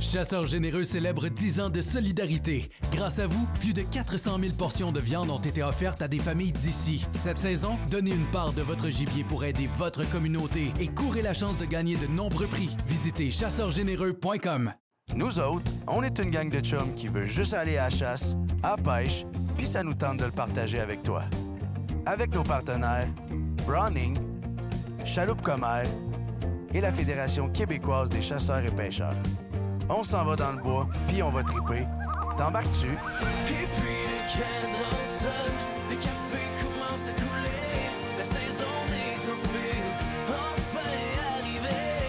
Chasseurs Généreux célèbre 10 ans de solidarité. Grâce à vous, plus de 400 000 portions de viande ont été offertes à des familles d'ici. Cette saison, donnez une part de votre gibier pour aider votre communauté et courez la chance de gagner de nombreux prix. Visitez chasseurgénéreux.com. Nous autres, on est une gang de chums qui veut juste aller à la chasse, à la pêche, puis ça nous tente de le partager avec toi. Avec nos partenaires, Browning, Chaloupe Commère et la Fédération québécoise des chasseurs et pêcheurs. On s'en va dans le bois, puis on va triper. T'embarques-tu? Et puis le cadran sonne, le café commence à couler, la saison des trophées enfin arrivée.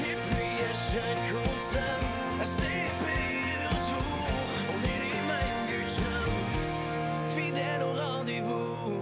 Et puis à chaque automne, à ces pays de retour, on est les mêmes vieux chums, fidèles au rendez-vous.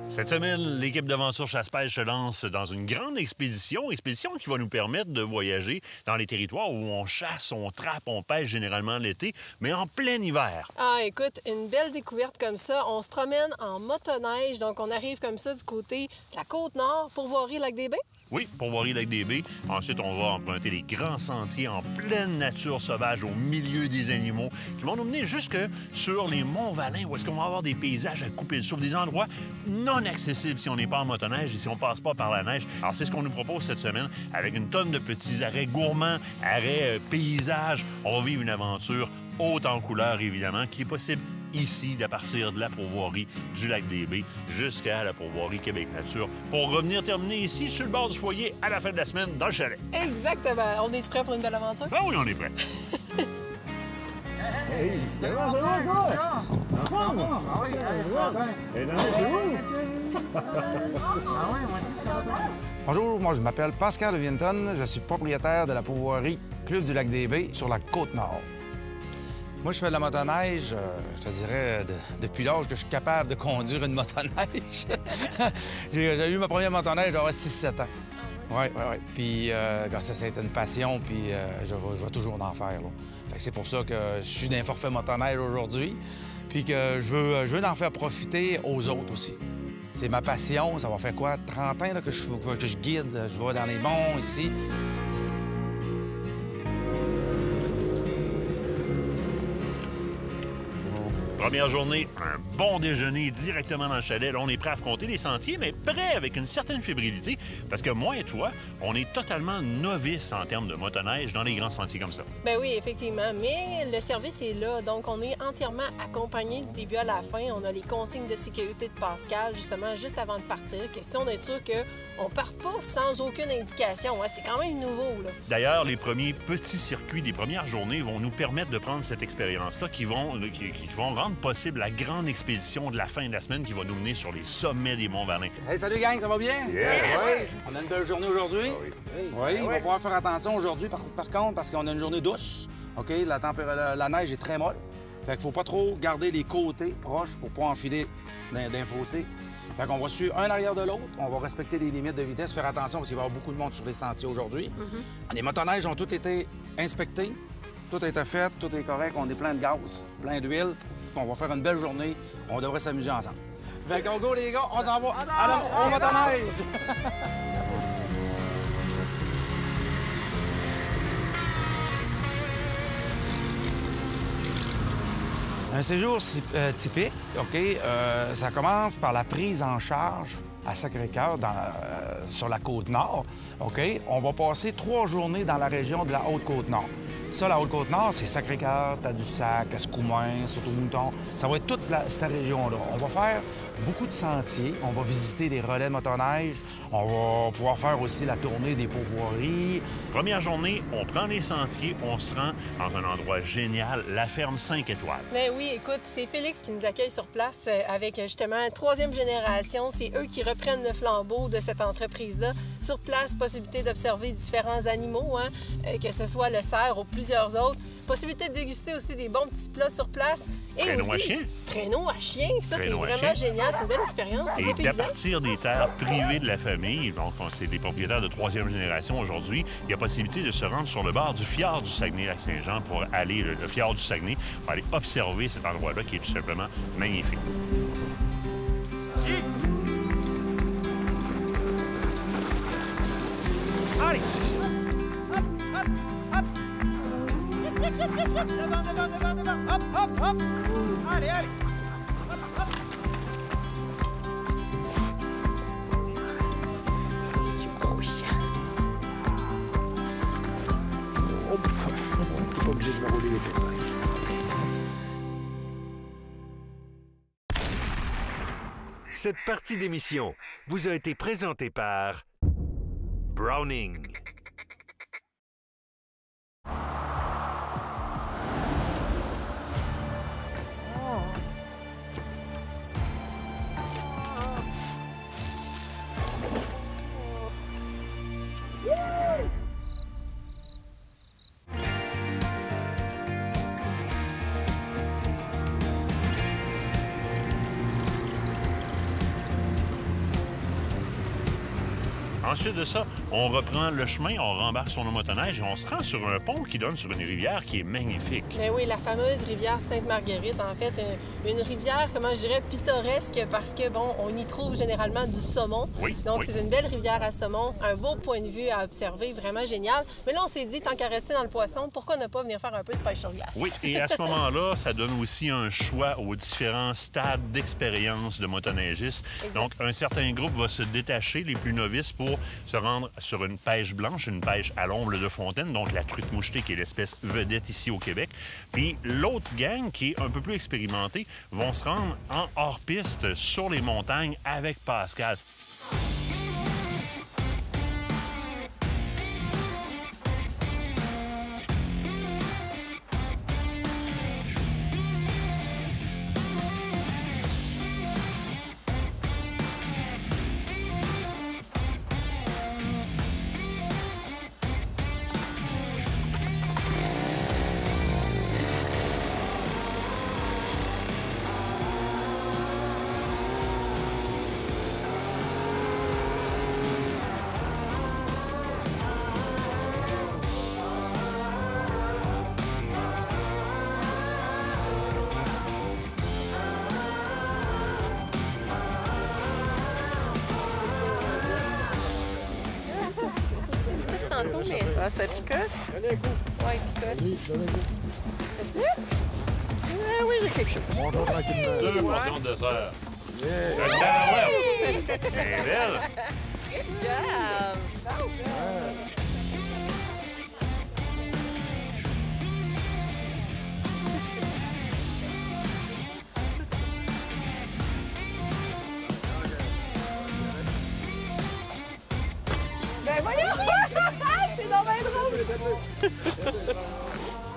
Cette semaine, l'équipe d'Aventure Chasse-Pêche se lance dans une grande expédition qui va nous permettre de voyager dans les territoires où on chasse, on trappe, on pêche généralement l'été, mais en plein hiver. Ah, écoute, une belle découverte comme ça. On se promène en motoneige, donc on arrive comme ça du côté de la Côte-Nord pour voir Lac-des-Bains. Oui, pour voir Lac-des-Bains. Ensuite, on va emprunter les grands sentiers en pleine nature sauvage, au milieu des animaux, qui vont nous mener jusque sur les Monts-Valin, où est-ce qu'on va avoir des paysages à couper le souffle, des endroits non accessibles si on n'est pas en motoneige et si on passe pas par la neige. Alors, c'est ce qu'on nous propose cette semaine, avec une tonne de petits arrêts gourmands, arrêts paysages. On va vivre une aventure haute en couleurs, évidemment, qui est possible ici, à partir de la pourvoirie du Lac-des-Bains jusqu'à la pourvoirie Québec Nature, pour revenir terminer ici, sur le bord du foyer, à la fin de la semaine, dans le chalet. Exactement. On est prêt pour une belle aventure? Ah oui, on est prêt. Hey, c'est bon, quoi? Bonjour, moi je m'appelle Pascal Levienton, je suis propriétaire de la pourvoirie Club du Lac-des-Bains sur la Côte-Nord. Moi, je fais de la motoneige, je te dirais, depuis l'âge que je suis capable de conduire une motoneige. J'ai eu ma première motoneige, j'avais 6-7 ans. Oui. Puis ça a été une passion, puis je vais toujours en faire. Fait que c'est pour ça que je suis d'un forfait motoneige aujourd'hui, puis que je veux en faire profiter aux autres aussi. C'est ma passion, ça va faire quoi, 30 ans là, que je guide, je vais dans les monts ici. Première journée, un bon déjeuner directement dans le chalet. Là, on est prêt à affronter les sentiers, mais prêt avec une certaine fébrilité, parce que moi et toi, on est totalement novices en termes de motoneige dans les grands sentiers comme ça. Ben oui, effectivement, mais le service est là, donc on est entièrement accompagné du début à la fin. On a les consignes de sécurité de Pascal, justement, juste avant de partir. Question d'être sûr qu'on ne part pas sans aucune indication. Hein. C'est quand même nouveau, là. D'ailleurs, les premiers petits circuits des premières journées vont nous permettre de prendre cette expérience-là qui vont rendre possible la grande expédition de la fin de la semaine qui va nous mener sur les sommets des Monts-Valin. Hey, salut gang, ça va bien? Yes! Oui. On a une belle journée aujourd'hui. Oui, il va falloir faire attention aujourd'hui par contre parce qu'on a une journée douce. OK, la neige est très molle. Fait qu'il faut pas trop garder les côtés proches pour pas enfiler d'un fossé. Fait qu'on va suivre un arrière de l'autre, on va respecter les limites de vitesse, faire attention parce qu'il va y avoir beaucoup de monde sur les sentiers aujourd'hui. Les motoneiges ont tous été inspectés. Tout a été fait, tout est correct, on est plein de gaz, plein d'huile. On va faire une belle journée, on devrait s'amuser ensemble. Fait qu'on go les gars, on s'en va au motoneige! Un séjour typique, OK, ça commence par la prise en charge à Sacré-Cœur, sur la Côte-Nord, OK? On va passer 3 journées dans la région de la Haute-Côte-Nord. Ça, la Haute-Côte-Nord, c'est Sacré-Cœur, Tadoussac, Escoumins, Sautomouton. Ça va être toute cette région-là. On va faire beaucoup de sentiers. On va visiter des relais de motoneige. On va pouvoir faire aussi la tournée des pourvoiries. Première journée, on prend les sentiers, on se rend dans un endroit génial, la ferme 5 étoiles. Mais oui, écoute, c'est Félix qui nous accueille sur place avec justement 3e génération. C'est eux qui reprennent le flambeau de cette entreprise-là. Sur place, possibilité d'observer différents animaux, hein, que ce soit le cerf ou plusieurs autres. Possibilité de déguster aussi des bons petits plats sur place. Et traîneau aussi, à chien. Traîneau à chien. Ça, c'est Traîneau à vraiment chien. génial. C'est une belle expérience. C'est Et des à paysans. partir des terres privées de la famille, donc c'est des propriétaires de 3e génération aujourd'hui, il y a possibilité de se rendre sur le bord du fjord du Saguenay-Lac-Saint-Jean pour aller, le fjord du Saguenay, pour aller observer cet endroit-là qui est tout simplement magnifique. Allez! Hop, hop, hop! Hop, hop, hop. Allez, allez. T'es pas obligé de me rouler les têtes. Cette partie d'émission vous a été présentée par Browning. Ensuite de ça, on reprend le chemin, on rembarque sur nos motoneiges et on se rend sur un pont qui donne sur une rivière qui est magnifique. Ben oui, la fameuse rivière Sainte-Marguerite, en fait, une rivière, comment je dirais, pittoresque parce que, bon, on y trouve généralement du saumon. Oui, Donc, oui. c'est une belle rivière à saumon, un beau point de vue à observer, vraiment génial. Mais là, on s'est dit, tant qu'à rester dans le poisson, pourquoi ne pas venir faire un peu de pêche sur glace? Oui, et à ce moment-là, ça donne aussi un choix aux différents stades d'expérience de motoneigistes. Exact. Donc, un certain groupe va se détacher, les plus novices, pour se rendre sur une pêche blanche, une pêche à l'omble de fontaine, donc la truite mouchetée qui est l'espèce vedette ici au Québec. Puis l'autre gang, qui est un peu plus expérimentée, vont se rendre en hors-piste sur les montagnes avec Pascal. Tantôt, mais ça picote. Donnez un coup. Ouais, picote. Oui, donnez un coup. Ah oui, j'ai quelque chose. Bonjour, tranquillement. 2 portions de dessert. Yeah. Le tabarouette! Elle est belle! Good job! Ben voyons! C'est donc bien drôle!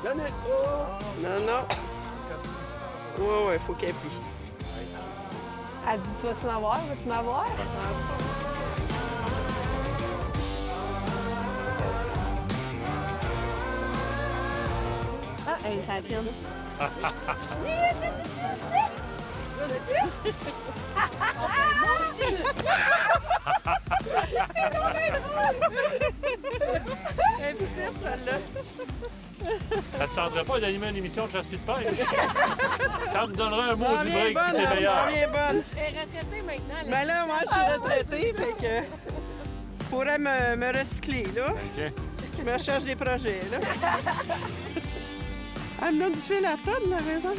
Donnez. Non, non. Ouais, faut qu'elle plie. Elle dit, tu vas-tu m'avoir? Vas-tu m'avoir? Ah, hey, ça tient. Elle est petite, celle-là. Ça te tenterait pas d'animer une émission de chasse de pêche? Ça me donnerait un mot du Elle est break bonne, qui était meilleur. elle est bonne. Elle est retraitée maintenant. Ben là, moi, je suis retraitée, fait que... Je pourrais me recycler, là. OK. Je me cherche des projets, là. Elle me donne du fil à prendre, la raison.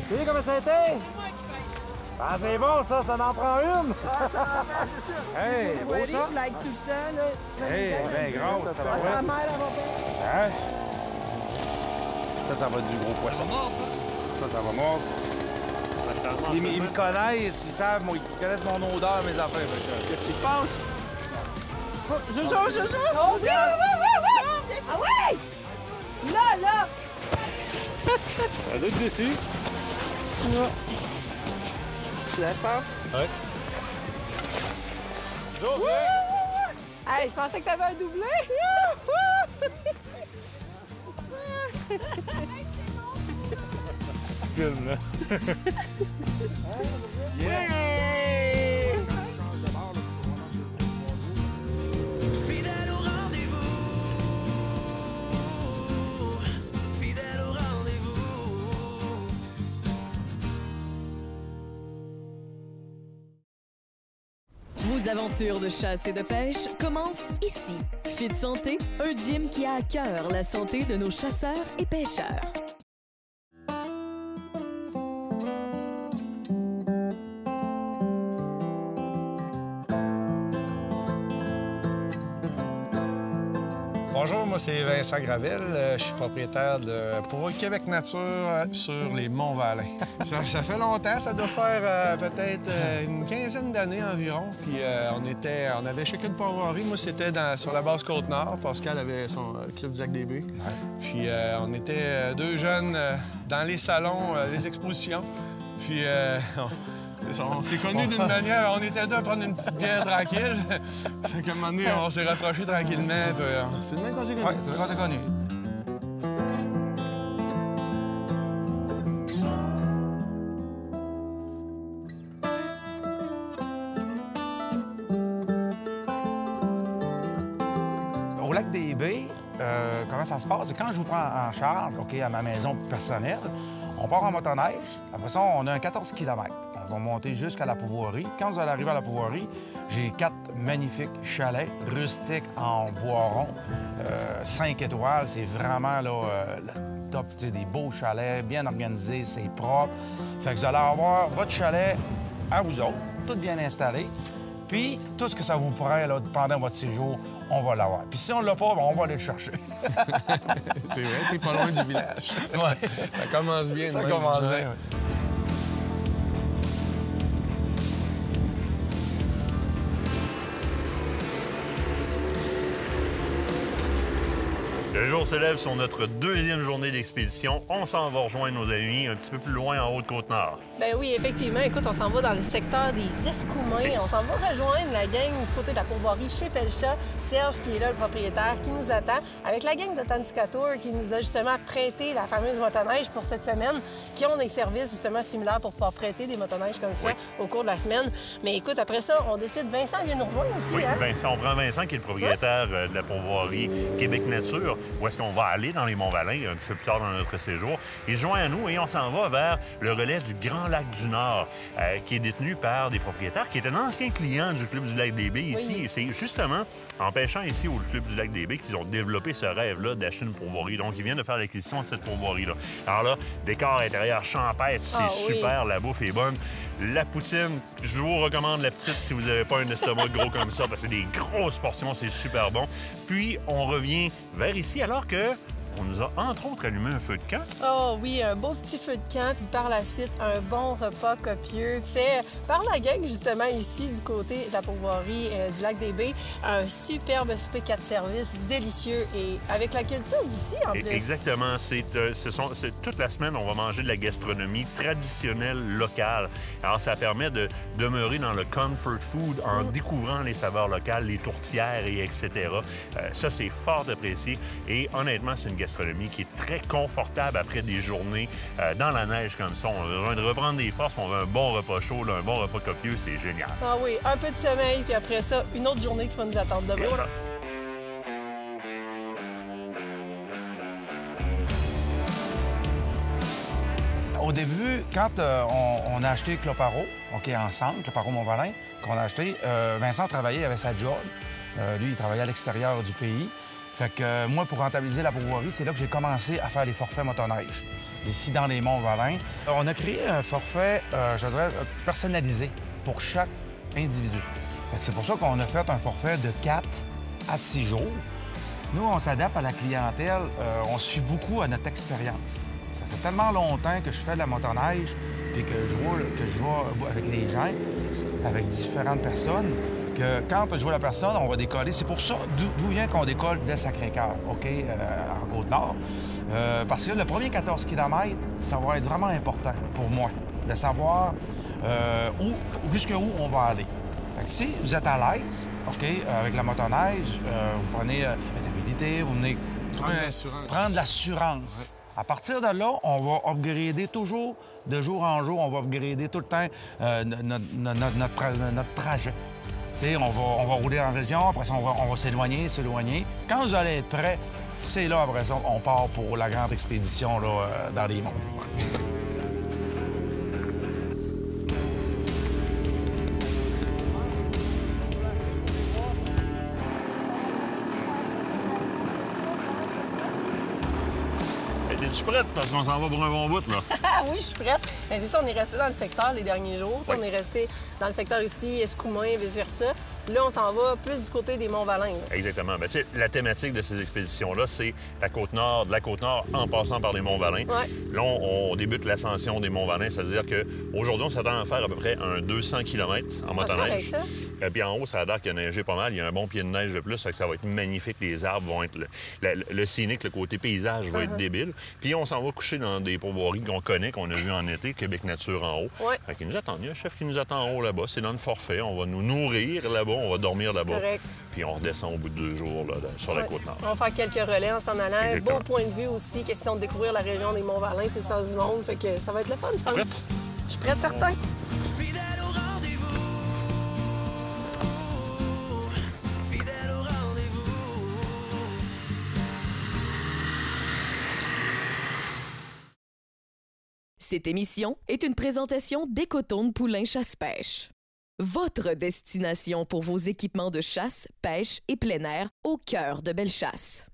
Tu sais comment ça a été? Ah, c'est bon, ça en prend une! Hey, beau Oui, ça! je like tout le temps, là. Hey, ben grosse, ça va Ta ouais. mère, elle va bien. Hein? Ça va être du gros poisson. Ça va mordre. Ils me connaissent, ils savent, ils connaissent mon odeur, mes affaires. Qu'est-ce qui se passe? Oh, Jojo! Oh, oui! Ah ouais! Là! Elle doit être dessus. Tu la sors? Ouais. Joe, Hey, je pensais que t'avais un doublé! filme, là. Yeah! Les aventures de chasse et de pêche commencent ici. Fit Santé, un gym qui a à cœur la santé de nos chasseurs et pêcheurs. Bonjour, moi c'est Vincent Gravel. Je suis propriétaire de Pourvoirie Québec Nature sur les Monts-Valin. Ça fait longtemps, ça doit faire peut-être une quinzaine d'années environ. Puis on avait chacune une pourvoirie. Moi, c'était sur la base Côte-Nord. Pascal avait son club du Lac-des-Baies. Puis on était deux jeunes dans les salons, les expositions. Puis on s'est connus d'une manière, on était deux à prendre une petite bière tranquille. Fait qu'à un moment donné, on s'est rapprochés tranquillement. C'est le même qu'on s'est connus. Oui, c'est le même qu'on s'est connus. Au Lac-des-Baies, comment ça se passe? Quand je vous prends en charge, OK, à ma maison personnelle, on part en motoneige. Après ça, on a un 14 km. On va monter jusqu'à la pourvoirie. Quand vous allez arriver à la pourvoirie, j'ai 4 magnifiques chalets rustiques en bois rond. 5 étoiles, c'est vraiment là, le top, des beaux chalets, bien organisés, c'est propre. Fait que vous allez avoir votre chalet à vous autres, tout bien installé. Puis, tout ce que ça vous prend là, pendant votre séjour, on va l'avoir. Puis si on l'a pas, on va aller le chercher. C'est vrai, t'es pas loin du village. Ouais. Ça commence bien. Ça commence bien, ouais. Le jour se lève sur notre deuxième journée d'expédition. On s'en va rejoindre nos amis un petit peu plus loin en Haute-Côte-Nord. Ben oui, effectivement. Écoute, on s'en va dans le secteur des Escoumins. On s'en va rejoindre la gang du côté de la pourvoirie chez Pelcha. Serge, qui est là, le propriétaire, qui nous attend, avec la gang de Tantica Tour, qui nous a justement prêté la fameuse motoneige pour cette semaine, qui ont des services justement similaires pour pouvoir prêter des motoneiges comme ça au cours de la semaine. Mais écoute, après ça, on décide, Vincent vient nous rejoindre aussi. Oui, hein? Vincent, on prend Vincent, qui est le propriétaire de la pourvoirie Québec Nature, où est-ce qu'on va aller dans les Monts-Valin un petit peu plus tard dans notre séjour. Il se joint à nous et on s'en va vers le relais du Grand Lac du Nord, qui est détenu par des propriétaires qui étaient un ancien client du Club du Lac-des-Baies ici. Oui. Et c'est justement en pêchant ici au Club du Lac-des-Baies qu'ils ont développé ce rêve-là d'acheter une pourvoirie. Donc, ils viennent de faire l'acquisition de cette pourvoirie-là. Alors là, décor intérieur champêtre, c'est super, la bouffe est bonne. La poutine, je vous recommande la petite si vous n'avez pas un estomac gros comme ça, parce que c'est des grosses portions, c'est super bon. Puis, on revient vers ici alors que on nous a entre autres allumé un feu de camp. Oh oui, un beau petit feu de camp, puis par la suite, un bon repas copieux fait par la gang, justement, ici, du côté de la pourvoirie du Lac-des-Baies. Un superbe souper 4 services, délicieux, et avec la culture d'ici, en plus. Exactement. C'est toute la semaine, on va manger de la gastronomie traditionnelle locale. Alors, ça permet de demeurer dans le comfort food en découvrant les saveurs locales, les tourtières, et etc. Ça, c'est fort apprécié. Et honnêtement, c'est une gastronomie qui est très confortable après des journées dans la neige comme ça. On a besoin de reprendre des forces, on veut un bon repas chaud, là, un bon repas copieux, c'est génial. Ah oui, un peu de sommeil, puis après ça, une autre journée qui va nous attendre demain. Et voilà. Au début, quand on a acheté Cloparo, OK, ensemble, Cloparo Mont-Valin, qu'on a acheté, Vincent travaillait, il avait sa job. Lui, il travaillait à l'extérieur du pays. Fait que moi, pour rentabiliser la pourvoirie, c'est là que j'ai commencé à faire des forfaits motoneige. Ici, dans les Monts-Valin, on a créé un forfait, je dirais, personnalisé pour chaque individu. Fait que c'est pour ça qu'on a fait un forfait de 4 à 6 jours. Nous, on s'adapte à la clientèle, on se fie beaucoup à notre expérience. Ça fait tellement longtemps que je fais de la motoneige puis que je vois avec les gens, avec différentes personnes, que quand je vois la personne, on va décoller. C'est pour ça d'où vient qu'on décolle dès Sacré-Cœur, OK, en Côte-Nord. Parce que le premier 14 km, ça va être vraiment important pour moi, de savoir jusqu'où on va aller. Fait que si vous êtes à l'aise, OK, avec la motoneige, vous prenez la stabilité, vous venez prendre l'assurance. Ouais. À partir de là, on va upgrader toujours, de jour en jour, on va upgrader tout le temps notre trajet. On va rouler en région, après ça, on va s'éloigner. Quand vous allez être prêt, c'est là, après ça, on part pour la grande expédition là, dans les monts. Es-tu prête? Parce qu'on s'en va pour un bon bout, là. Ah oui, je suis prête. Mais c'est ça, on est resté dans le secteur les derniers jours. Oui. On est resté dans le secteur ici, Escoumins, vice-versa. Là, on s'en va plus du côté des Monts-Valin. Exactement. Ben, tu sais, la thématique de ces expéditions-là, c'est la Côte-Nord, de la Côte-Nord en passant par les Monts-Valin. Ouais. Là, on débute l'ascension des Monts-Valin, c'est-à-dire qu'aujourd'hui, on s'attend à faire à peu près un 200 km en motoneige. C'est correct, ça? Puis en haut, ça a l'air qu'il a neigé pas mal. Il y a un bon pied de neige de plus, fait que ça va être magnifique. Les arbres vont être... Le scénique, le côté paysage va être débile. Puis on s'en va coucher dans des pourvoiries qu'on connaît, qu'on a vues en été, Québec Nature en haut. Ouais. Fait qu'il nous attend. Il y a un chef qui nous attend en haut là-bas. C'est dans le forfait. On va nous nourrir là-bas, on va dormir là-bas. Correct. Puis on redescend au bout de 2 jours là, sur la Côte-Nord. On va faire quelques relais en s'en allant. Exactement. Beau point de vue aussi. Question de découvrir la région des Monts-Valin, c'est le sens du monde. Fait que ça va être le fun, je pense. Prête? Je suis prête, certain. Fidèle au rendez-vous. Fidèle au rendez-vous. Cette émission est une présentation d'Écotourne Poulain Chasse-Pêche. Votre destination pour vos équipements de chasse, pêche et plein air au cœur de Bellechasse.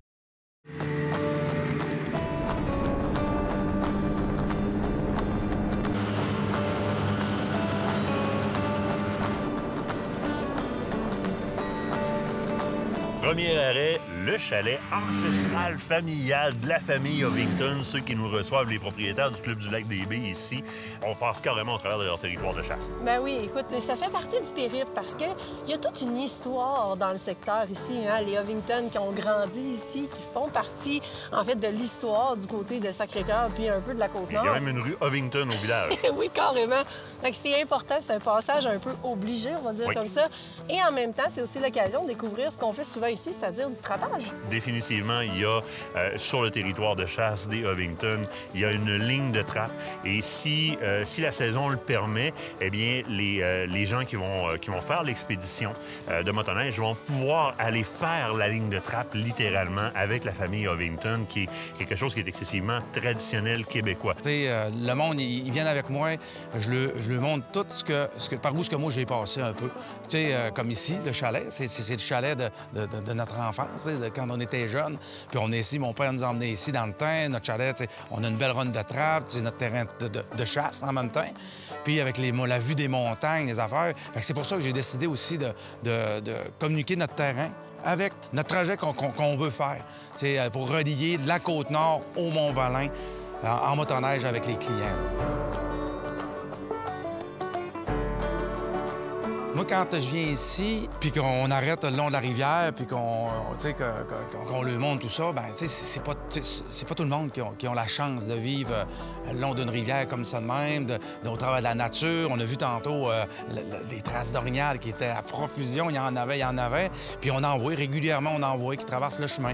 Premier arrêt, le chalet ancestral familial de la famille Ovington, ceux qui nous reçoivent, les propriétaires du Club du Lac des Baies ici. On passe carrément au travers de leur territoire de chasse. Ben oui, écoute, ça fait partie du périple parce qu'il y a toute une histoire dans le secteur ici. Hein? Les Ovington qui ont grandi ici, qui font partie, en fait, de l'histoire du côté de Sacré-Cœur puis un peu de la Côte-Nord. Il y a même une rue Ovington au village. Oui, carrément. Donc, c'est important, c'est un passage un peu obligé, on va dire Oui. comme ça. Et en même temps, c'est aussi l'occasion de découvrir ce qu'on fait souvent ici, c'est-à-dire du trapage. Définitivement, il y a sur le territoire de chasse des Ovington, il y a une ligne de trappe. Et si la saison le permet, eh bien, les gens qui vont faire l'expédition de motoneige vont pouvoir aller faire la ligne de trappe littéralement avec la famille Ovington, qui est quelque chose qui est excessivement traditionnel québécois. Tu sais, le monde, ils viennent avec moi, je le montre tout par où ce que moi j'ai passé un peu. Tu sais, comme ici, le chalet, c'est le chalet de notre enfance, de quand on était jeunes. Puis on est ici, mon père nous a emmenés ici dans le temps, notre chalet, tu sais, on a une belle ronde de trappe, c'est notre terrain de chasse en même temps. Puis avec la vue des montagnes, les affaires. Fait que c'est pour ça que j'ai décidé aussi de communiquer notre terrain avec notre trajet qu'on veut faire, tu sais, pour relier de la Côte-Nord au Mont-Valin en motoneige avec les clients. Moi, quand je viens ici, puis qu'on arrête le long de la rivière, puis qu'on le montre tout ça, ben tu sais, c'est pas tout le monde qui ont la chance de vivre le long d'une rivière comme ça de même, au travers de la nature. On a vu tantôt les traces d'orignal qui étaient à profusion, il y en avait. Puis on en voit régulièrement, qui traversent le chemin.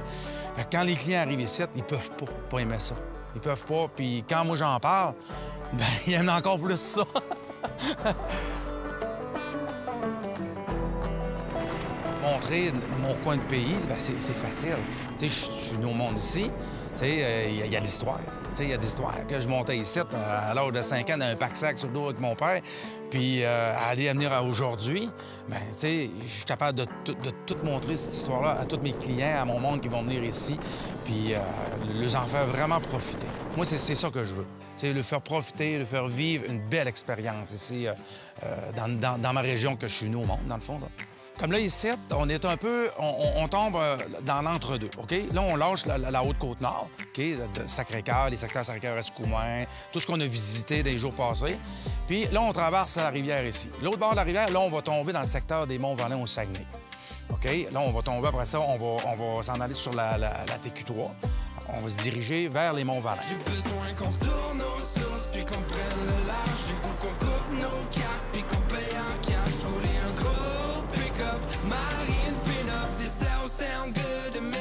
Fait que quand les clients arrivent ici, ils peuvent pas aimer ça. Ils peuvent pas, puis quand moi j'en parle, ben ils aiment encore plus ça. Montrer mon coin de pays, ben c'est facile. Tu sais, je suis au monde ici. Tu sais, il y a de l'histoire. Tu sais, il y a de l'histoire. Que je montais ici à l'âge de 5 ans dans un pack-sac sur le dos avec mon père, puis à venir à aujourd'hui, ben tu sais, je suis capable de tout montrer cette histoire-là à tous mes clients, à mon monde qui vont venir ici, puis les en faire vraiment profiter. Moi, c'est ça que je veux. C'est le faire profiter, le faire vivre une belle expérience ici, dans ma région que je suis né au monde, dans le fond. Là. Comme là, ici, on est un peu... On tombe dans l'entre-deux, OK? Là, on lâche la Haute-Côte-Nord, OK? De Sacré-Cœur, les secteurs Sacré-Cœur-Escoumins, tout ce qu'on a visité des jours passés. Puis là, on traverse la rivière ici. L'autre bord de la rivière, là, on va tomber dans le secteur des Monts-Valin au Saguenay. OK? Là, on va tomber, après ça, on va s'en aller sur la TQ3. On va se diriger vers les Monts-Valin. J'ai besoin qu'on retourne aux sources, puis qu'on prenne le large. J'ai goût qu'on coupe nos cartes, puis qu'on paye en cash. Rouler un gros pick-up, marine pin-up, des sounds sound good to me.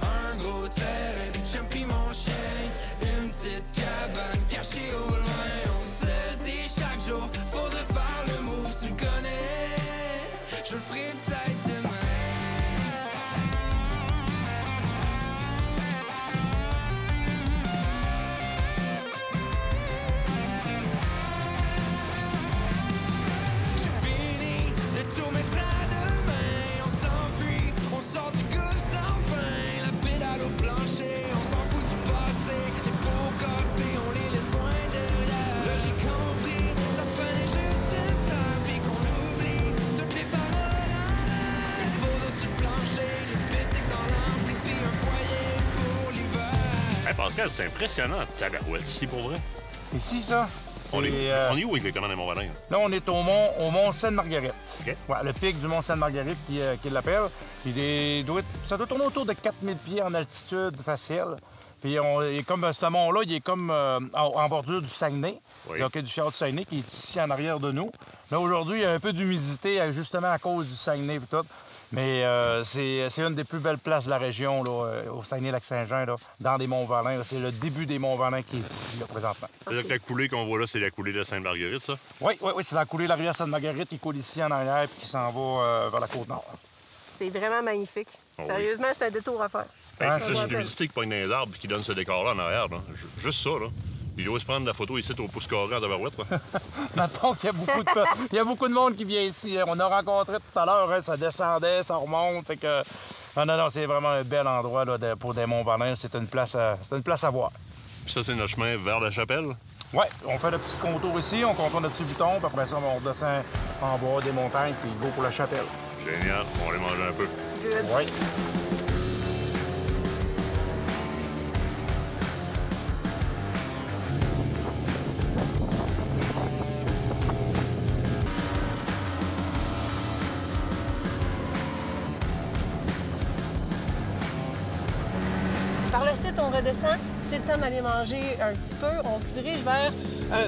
Un gros terre et des chumpies, mon chien. Une petite cabane cachée au loin. On se dit chaque jour, faudrait faire le move, tu le connais. Je le ferai peut-être demain. Pascal, c'est impressionnant. Tabarouette, ici, pour vrai. Ici, ça? On est où exactement dans Mont-Valin? Là, on est au mont Sainte-Marguerite. OK. Ouais, le pic du mont Sainte-Marguerite qui l'appelle. Ça doit tourner autour de 4000 pieds en altitude facile. Puis ce mont-là, il est comme en bordure du Saguenay, donc du fjord du Saguenay, qui est ici en arrière de nous. Là, aujourd'hui, il y a un peu d'humidité, justement à cause du Saguenay et tout. Mais c'est une des plus belles places de la région, là, au Saguenay-Lac-Saint-Jean, là, dans les Monts-Valin. C'est le début des Monts-Valin qui est ici, là, présentement. C'est-à-dire que la coulée qu'on voit là, c'est la coulée de Sainte-Marguerite, ça? Oui, c'est la coulée de la rivière Sainte-Marguerite qui coule ici en arrière puis qui s'en va vers la Côte-Nord. C'est vraiment magnifique. Oh, sérieusement, c'est un détour à faire. Juste l'humidité qui pogne dans les arbres et qui donne ce décor-là en arrière. Là. Juste ça, là. Il doit se prendre la photo ici au pouce carré en tabarouette. Mettons qu'il y a beaucoup de monde qui vient ici. On a rencontré tout à l'heure, ça descendait, ça remonte. Fait que... Non, c'est vraiment un bel endroit là, pour des Monts-Valin. C'est une place à voir. Puis ça, c'est notre chemin vers la chapelle? Oui, on fait le petit contour ici, on contourne le petit bouton, puis après ça, on redescend en bas des montagnes, puis go pour la chapelle. Génial. On va aller manger un peu. Oui. Par la suite, on redescend. C'est le temps d'aller manger un petit peu. On se dirige vers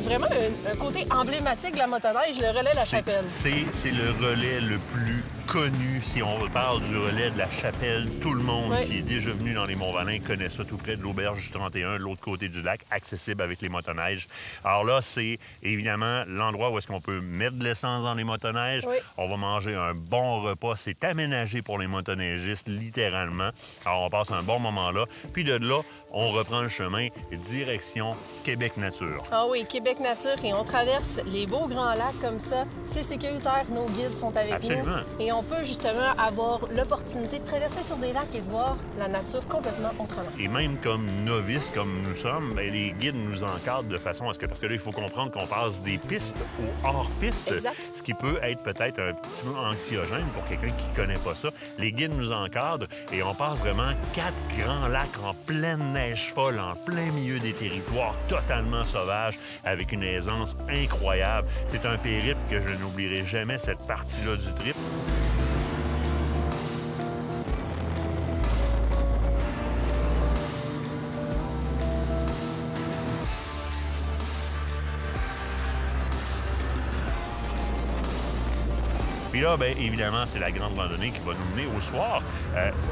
vraiment un côté emblématique de la motoneige, le relais de la Chapelle. C'est le relais le plus connu. Si on parle du relais de la Chapelle, tout le monde qui est déjà venu dans les Monts-Valin connaît ça tout près de l'auberge du 31, de l'autre côté du lac, accessible avec les motoneiges. Alors là, c'est évidemment l'endroit où est-ce qu'on peut mettre de l'essence dans les motoneiges. Oui. On va manger un bon repas. C'est aménagé pour les motoneigistes, littéralement. Alors, on passe un bon moment là. Puis de là, on reprend le chemin direction Québec Nature. Ah oui, Québec Nature, et on traverse les beaux grands lacs comme ça. C'est sécuritaire, nos guides sont avec Absolument. nous. Et on peut justement avoir l'opportunité de traverser sur des lacs et de voir la nature complètement autrement. Et même comme novices, comme nous sommes, bien, les guides nous encadrent de façon à ce que... Parce que là, il faut comprendre qu'on passe des pistes au hors-piste, ce qui peut être peut-être un petit peu anxiogène pour quelqu'un qui ne connaît pas ça. Les guides nous encadrent et on passe vraiment 4 grands lacs en pleine neige folle, en plein milieu des territoires totalement sauvages, avec une aisance incroyable. C'est un périple que je n'oublierai jamais, cette partie-là du trip. Puis là, bien, évidemment, c'est la grande randonnée qui va nous mener au soir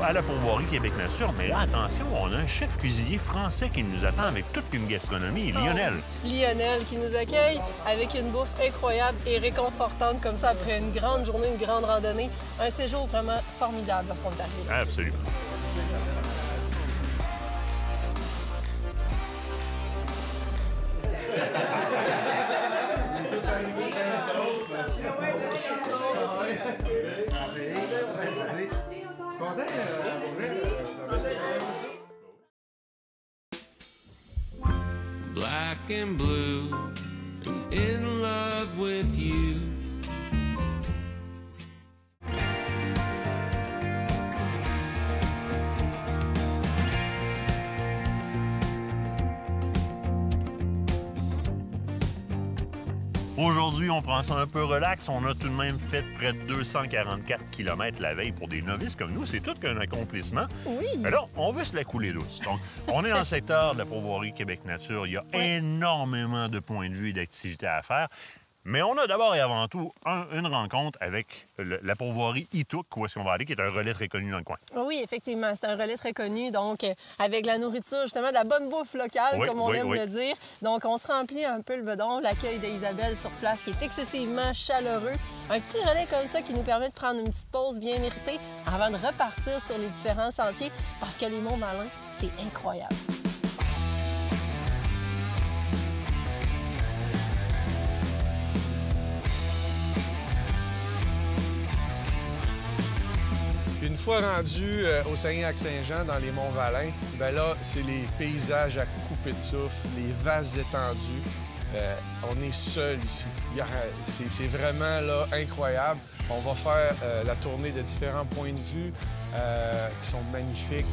à la pourvoirie Québec Nature. Mais là, attention, on a un chef cuisinier français qui nous attend avec toute une gastronomie, Lionel. Lionel qui nous accueille avec une bouffe incroyable et réconfortante comme ça après une grande journée, une grande randonnée. Un séjour vraiment formidable lorsqu'on est arrivé. Absolument. Black and blue, and in love with you. Aujourd'hui, on prend ça un peu relax. On a tout de même fait près de 244 km la veille. Pour des novices comme nous, c'est tout qu'un accomplissement. Oui. Mais là, on veut se la couler douce. Donc, on est dans le secteur de la pourvoirie Québec Nature. Il y a énormément de points de vue et d'activités à faire. Mais on a d'abord et avant tout une rencontre avec la pourvoirie Itouk, où est-ce qu'on va aller, qui est un relais très connu dans le coin. Oui, effectivement, c'est un relais très connu, donc avec la nourriture, justement, de la bonne bouffe locale, comme on aime le dire. Donc, on se remplit un peu le bedon, l'accueil d'Isabelle sur place, qui est excessivement chaleureux. Un petit relais comme ça qui nous permet de prendre une petite pause bien méritée avant de repartir sur les différents sentiers, parce que les Monts-Valin, c'est incroyable. Une fois rendu au Saguenay-Lac-Saint-Jean, dans les Monts-Valin, bien là, c'est les paysages à couper de souffle, les vastes étendues. On est seul ici. C'est vraiment là, incroyable. On va faire la tournée de différents points de vue qui sont magnifiques.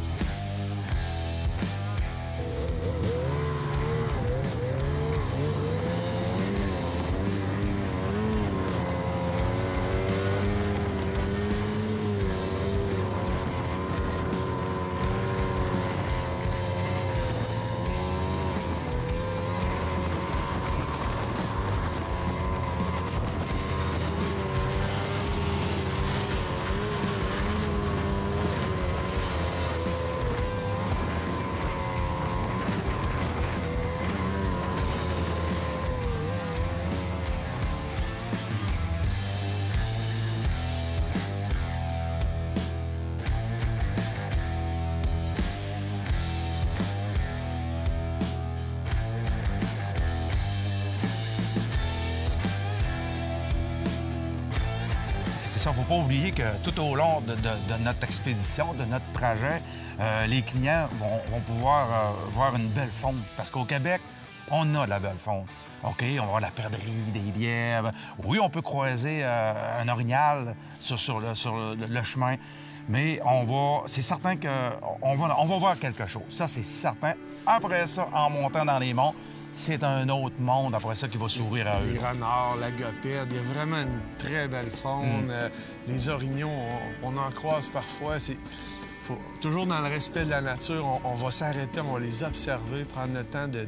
ça. Faut pas oublier que tout au long de notre expédition, de notre trajet, les clients vont pouvoir voir une belle faune. Parce qu'au Québec, on a de la belle faune. OK, on va avoir la perdrix, des lièvres. Oui, on peut croiser un orignal sur le chemin. Mais c'est certain qu'on va voir quelque chose. Ça, c'est certain. Après ça, en montant dans les monts, c'est un autre monde, après ça, qui va s'ouvrir à eux. Les renards, la gopette, il y a vraiment une très belle faune. Les orignaux, on en croise parfois. Toujours dans le respect de la nature, on va s'arrêter, on va les observer, prendre le temps de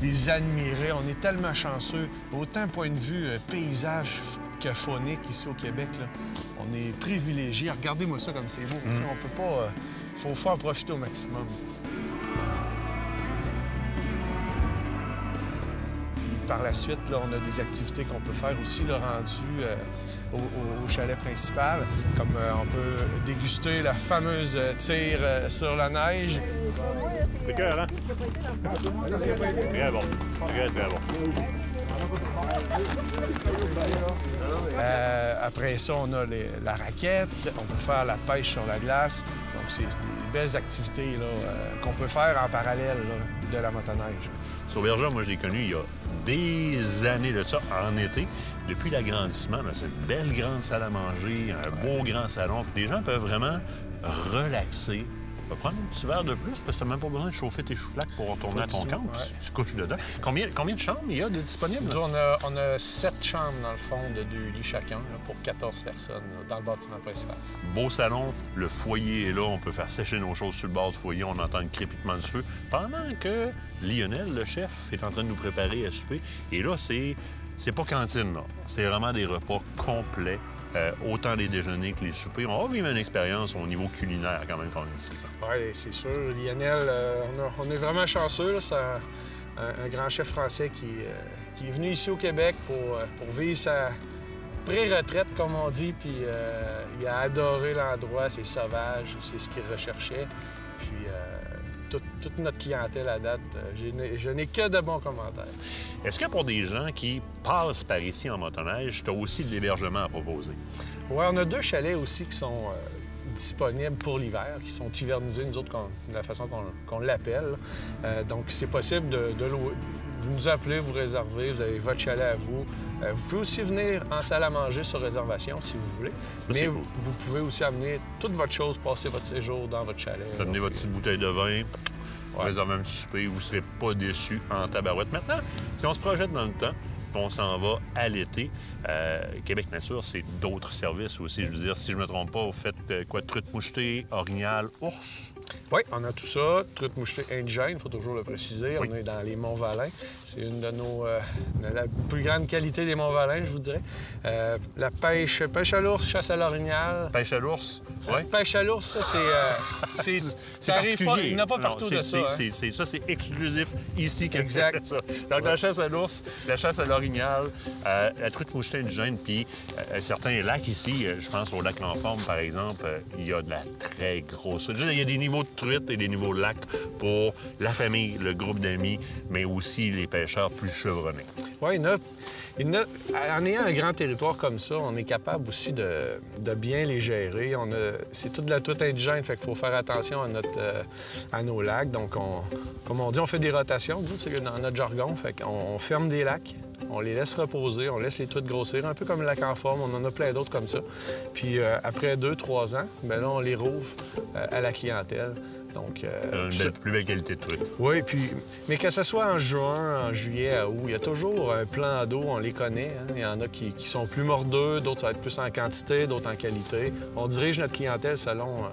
les admirer. On est tellement chanceux, autant point de vue paysage que faunique ici au Québec. Là. On est privilégiés. Regardez-moi ça comme c'est beau. On peut pas... faut en profiter au maximum. Par la suite, là, on a des activités qu'on peut faire aussi, là, rendu au chalet principal, comme on peut déguster la fameuse tire sur la neige. C'est cœur, hein? Très bon. Très, très bon. Après ça, on a la raquette, on peut faire la pêche sur la glace. Donc, c'est des belles activités qu'on peut faire en parallèle là, de la motoneige. Saubergeat, moi, je l'ai connu il y a des années de ça, en été. Depuis l'agrandissement, c'est une belle grande salle à manger, un beau grand salon. Puis les gens peuvent vraiment relaxer. Tu vas prendre un petit verre de plus parce que tu n'as même pas besoin de chauffer tes chouflacs pour retourner à ton camp. Tu te couches dedans. Combien de chambres il y a de disponibles? Nous, on a 7 chambres, dans le fond, de 2 lits chacun, là, pour 14 personnes, là, dans le bâtiment principal. Beau salon, le foyer est là. On peut faire sécher nos choses sur le bord du foyer. On entend le crépitement du feu. Pendant que Lionel, le chef, est en train de nous préparer à souper. Et là, c'est pas cantine, là. C'est vraiment des repas complets. Autant les déjeuners que les soupers. On va vivre une expérience au niveau culinaire quand même qu'on est ici. Oui, c'est sûr. Lionel, on est vraiment chanceux. C'est un grand chef français qui est venu ici au Québec pour vivre sa pré-retraite, comme on dit. Puis il a adoré l'endroit, c'est sauvage, c'est ce qu'il recherchait. Puis toute notre clientèle à date, je n'ai que de bons commentaires. Est-ce que pour des gens qui passent par ici en motoneige, tu as aussi de l'hébergement à proposer? Oui, on a 2 chalets aussi qui sont disponibles pour l'hiver, qui sont hivernisés, nous autres, de la façon qu'on l'appelle. Donc, c'est possible de nous appeler, vous réserver, vous avez votre chalet à vous. Vous pouvez aussi venir en salle à manger sur réservation, si vous voulez. Mais vous pouvez aussi amener toute votre chose, passer votre séjour dans votre chalet. Amenez votre petite bouteille de vin, réserver un petit souper, vous ne serez pas déçus en tabarouette. Maintenant, si on se projette dans le temps, on s'en va à l'été. Québec Nature, c'est d'autres services aussi. Je veux dire, si je ne me trompe pas, vous faites truite mouchetée, orignal, ours? Oui, on a tout ça. Truite mouchetée indigène, il faut toujours le préciser. Oui. On est dans les Monts-Valin. C'est une de la plus grande qualité des Monts-Valin, je vous dirais. La pêche à l'ours, chasse à l'orignal. Pêche à l'ours? Oui. Pêche à l'ours, ça, ça arrive pas, il n'y en a pas partout de ça. Ça, c'est exclusif ici. Exact. Ça. Donc, la chasse à l'ours, la chasse à l'orignal, la truite mouchetée indigène, puis certains lacs ici, je pense au lac L'Enforme, par exemple, il y a de la très grosse... Il y a des niveaux de truite et des niveaux de lac pour la famille, le groupe d'amis, mais aussi les pêcheurs plus chevronnés. Oui, en ayant un grand territoire comme ça, on est capable aussi de bien les gérer. C'est toute de la truite indigène, fait qu'il faut faire attention à nos lacs. Donc, comme on dit, on fait des rotations, c'est dans notre jargon. Fait qu'on ferme des lacs, on les laisse reposer, on laisse les truites grossir, un peu comme le lac en forme. On en a plein d'autres comme ça. Puis après 2-3 ans, bien là, on les rouvre à la clientèle. Donc, une plus belle qualité de truite. Oui, mais que ce soit en juin, en juillet, à août, il y a toujours un plan d'eau, on les connaît. Hein? Il y en a qui sont plus mordeux, d'autres ça va être plus en quantité, d'autres en qualité. On dirige notre clientèle selon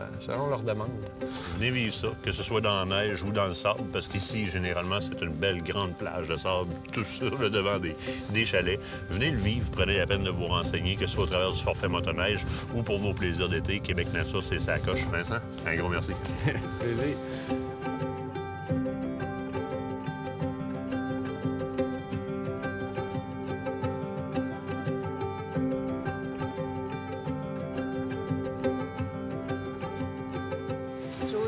leurs demandes. Venez vivre ça, que ce soit dans la neige ou dans le sable, parce qu'ici, généralement, c'est une belle grande plage de sable, tout sur le devant des chalets. Venez le vivre, prenez la peine de vous renseigner, que ce soit au travers du forfait motoneige ou pour vos plaisirs d'été. Québec Nature, c'est sa coche. Vincent, un gros merci. Plaisir.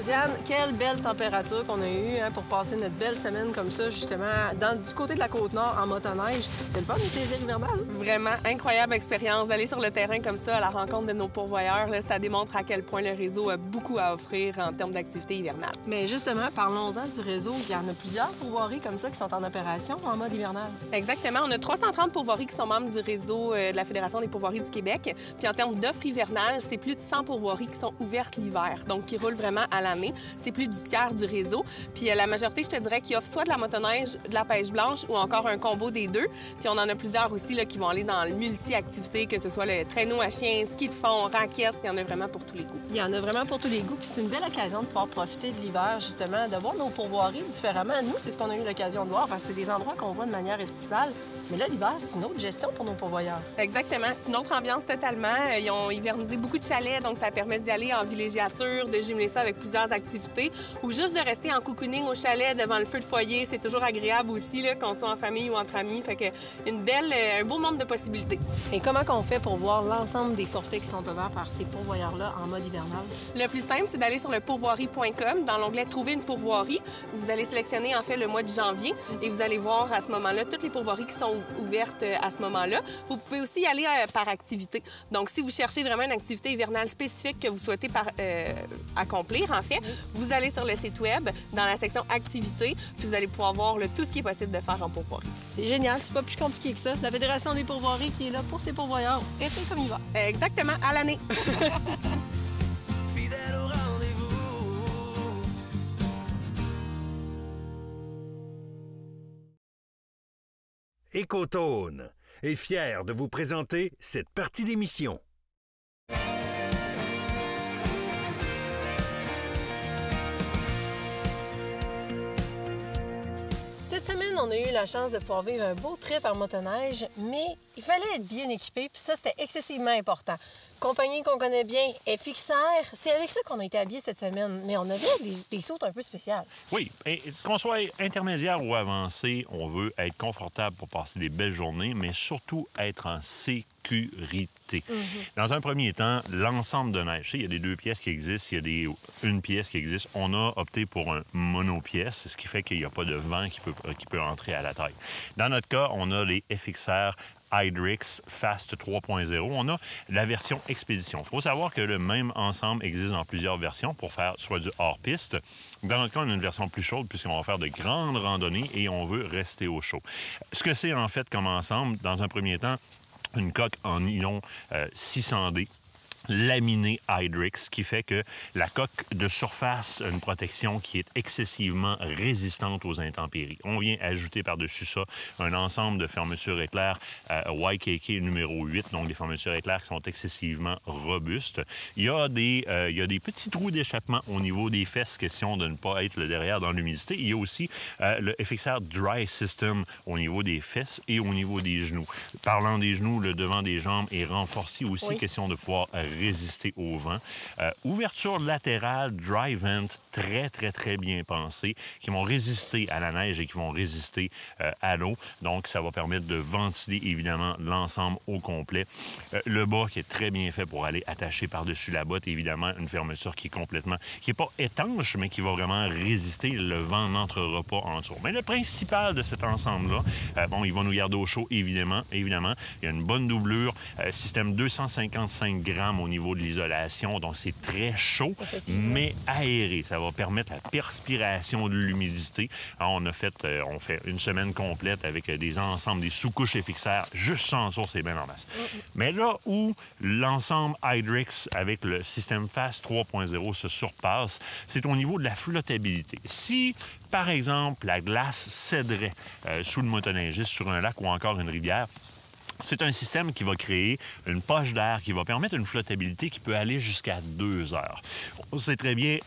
Josiane, quelle belle température qu'on a eue pour passer notre belle semaine comme ça, justement, du côté de la Côte-Nord, en motoneige. C'est le fun, les plaisirs hivernales. Vraiment incroyable expérience d'aller sur le terrain comme ça à la rencontre de nos pourvoyeurs. Là, ça démontre à quel point le réseau a beaucoup à offrir en termes d'activités hivernales. Mais justement, parlons-en du réseau. Il y en a plusieurs pourvoiries comme ça qui sont en opération en mode hivernal. Exactement. On a 330 pourvoiries qui sont membres du réseau de la Fédération des pourvoiries du Québec. Puis en termes d'offres hivernales, c'est plus de 100 pourvoiries qui sont ouvertes l'hiver, donc qui roulent vraiment à l'année. C'est plus du tiers du réseau. Puis la majorité, je te dirais, qui offrent soit de la motoneige, de la pêche blanche ou encore un combo des deux. Puis on en a plusieurs aussi là, qui vont aller dans le multi-activité, que ce soit le traîneau à chien, ski de fond, raquettes. Il y en a vraiment pour tous les goûts. Il y en a vraiment pour tous les goûts. Puis c'est une belle occasion de pouvoir profiter de l'hiver, justement, de voir nos pourvoiries différemment. Nous, c'est ce qu'on a eu l'occasion de voir parce que c'est des endroits qu'on voit de manière estivale. Mais là, l'hiver, c'est une autre gestion pour nos pourvoyeurs. Exactement. C'est une autre ambiance totalement. Ils ont hivernisé beaucoup de chalets, donc ça permet d'y aller en villégiature, de jumeler ça avec plusieurs activités ou juste de rester en cocooning au chalet devant le feu de foyer. C'est toujours agréable aussi, qu'on soit en famille ou entre amis. Fait que un beau monde de possibilités. Et comment qu'on fait pour voir l'ensemble des forfaits qui sont offerts par ces pourvoyeurs-là en mode hivernal? Le plus simple, c'est d'aller sur le pourvoirie.com. Dans l'onglet « Trouver une pourvoirie », vous allez sélectionner en fait le mois de janvier et vous allez voir à ce moment-là toutes les pourvoiries qui sont ouvertes à ce moment-là. Vous pouvez aussi y aller par activité. Donc, si vous cherchez vraiment une activité hivernale spécifique que vous souhaitez accomplir, en fait, vous allez sur le site web, dans la section « Activités », puis vous allez pouvoir voir tout ce qui est possible de faire en pourvoirie. C'est génial, c'est pas plus compliqué que ça. La Fédération des pourvoiries qui est là pour ses pourvoyeurs, été comme il va. Exactement, à l'année. Fidèle au rendez-vous. Écotone est fier de vous présenter cette partie d'émission. Cette semaine, on a eu la chance de pouvoir vivre un beau trip en motoneige, mais il fallait être bien équipé, puis ça, c'était excessivement important. Compagnie qu'on connaît bien, FXR, c'est avec ça qu'on a été habillés cette semaine, mais on avait des sautes un peu spéciales. Oui, qu'on soit intermédiaire ou avancé, on veut être confortable pour passer des belles journées, mais surtout être en sécurité. Dans un premier temps, l'ensemble de neige. Il y a des 2 pièces qui existent, il y a une pièce qui existe. On a opté pour un monopièce, ce qui fait qu'il n'y a pas de vent qui peut entrer à la taille. Dans notre cas, on a les FXR Hydrix Fast 3.0. On a la version Expédition. Il faut savoir que le même ensemble existe dans plusieurs versions pour faire soit du hors-piste. Dans notre cas, on a une version plus chaude puisqu'on va faire de grandes randonnées et on veut rester au chaud. Ce que c'est en fait comme ensemble, dans un premier temps, une coque en nylon 600D. Laminé Hydrix, qui fait que la coque de surface a une protection qui est excessivement résistante aux intempéries. On vient ajouter par-dessus ça un ensemble de fermetures éclairs YKK numéro 8, donc des fermetures éclairs qui sont excessivement robustes. Il y a des petits trous d'échappement au niveau des fesses, question de ne pas être le derrière dans l'humidité. Il y a aussi le FXR Dry System au niveau des fesses et au niveau des genoux. Parlant des genoux, le devant des jambes est renforcé aussi, question de pouvoir résister au vent. Ouverture latérale, dry vent, très, très, très bien pensée, qui vont résister à la neige et qui vont résister à l'eau. Donc, ça va permettre de ventiler, évidemment, l'ensemble au complet. Le bas qui est très bien fait pour aller attacher par-dessus la botte, évidemment, une fermeture qui est pas étanche, mais qui va vraiment résister. Le vent n'entrera pas en dessous. Mais le principal de cet ensemble-là, il va nous garder au chaud, évidemment. Il y a une bonne doublure. Système 255 grammes au niveau de l'isolation, donc c'est très chaud, mais aéré. Ça va permettre la perspiration de l'humidité. On fait une semaine complète avec des ensembles, des sous-couches FXR, juste sans source et bien en masse. Mais là où l'ensemble Hydrix avec le système Fast 3.0 se surpasse, c'est au niveau de la flottabilité. Si par exemple, la glace céderait sous le motoneigiste sur un lac ou encore une rivière, c'est un système qui va créer une poche d'air qui va permettre une flottabilité qui peut aller jusqu'à 2 heures. On sait très bien